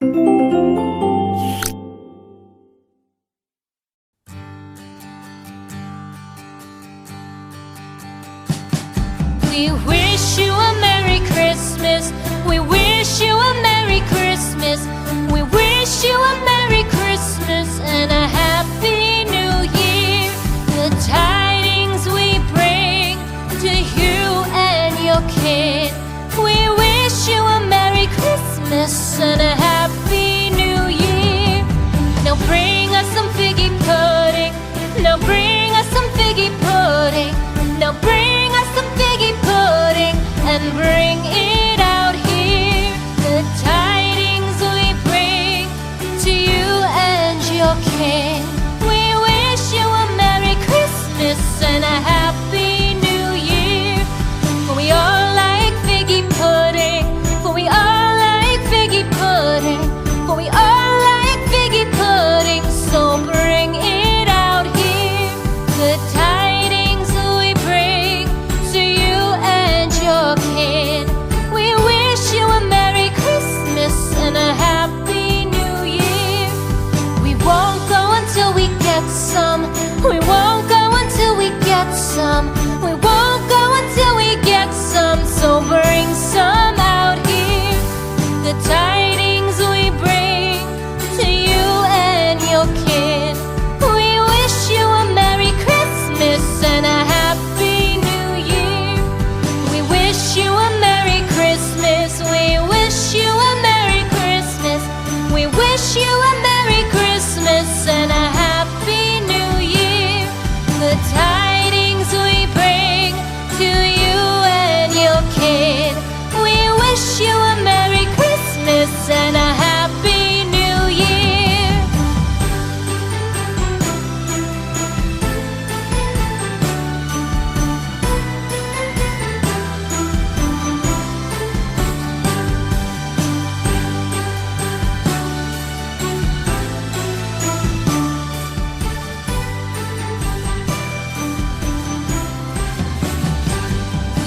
We wish you a Merry Christmas. We wish you a Merry Christmas. We wish you a Merry Christmas and a Happy New Year. The tidings we bring to you and your kid. We wish you a Merry Christmas and a Happy New Year. Now bring us some figgy pudding. Now bring us some figgy pudding. Now bring us some figgy pudding and bring it out here. The tidings we bring to you and your king. We wish you a Merry Christmas and a Happy New Year. For we all like figgy pudding. For we all like figgy pudding. For we all like figgy pudding. So bring it out here. The tidings we bring to you and your kid. We wish you a Merry Christmas and a Happy New Year. We won't go until we get some. We won't go until we get some. We won't go until we get some. So bring some out here. The tidings we bring to you and your kid. We wish you a Merry Christmas and a Happy New Year. We wish you a Merry Christmas. We wish you a Merry Christmas. We wish you a Merry Christmas and a Happy New Year. The tidings we bring to you and your kid. We wish you a Merry Christmas and a Happy New Year.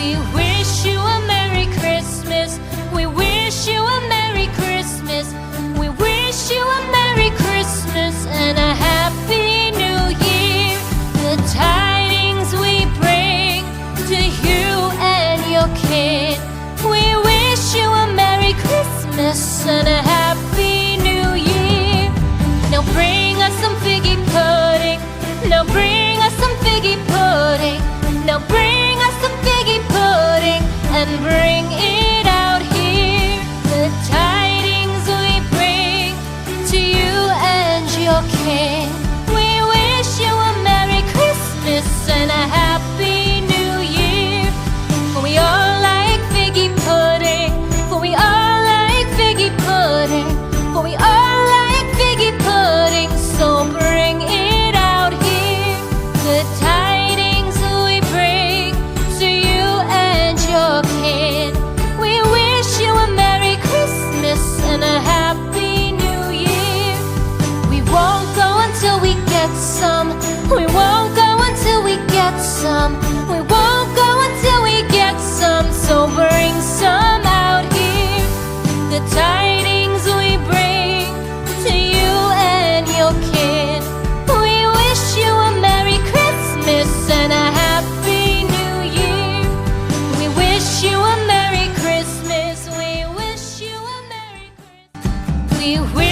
We wish you a Merry Christmas. We wish you a Merry Christmas. We wish you a Merry Christmas and a Happy New Year. The tidings we bring to you and your kid. We wish you a Merry Christmas and a Happy New Year. Now bring us some figgy pudding. Now bring us some figgy pudding. Now bring us some figgy pudding and bring it out here. The tidings we bring to you and your king. We wish you a Merry Christmas and a Happy New Year. For we all like figgy pudding. For we all like figgy pudding. For we all like figgy pudding. So bring it out here. The tidings we bring to you and your kid. We wish you a Merry Christmas and a Happy New Year. We won't go until we get some. We won't go until we get some. We won't go until we get some. So bring some out here. The tidings we bring to you and your kid. We wish you a Merry Christmas and a Happy New Year. We wish you a Merry Christmas. We wish you a Merry Christmas. We wish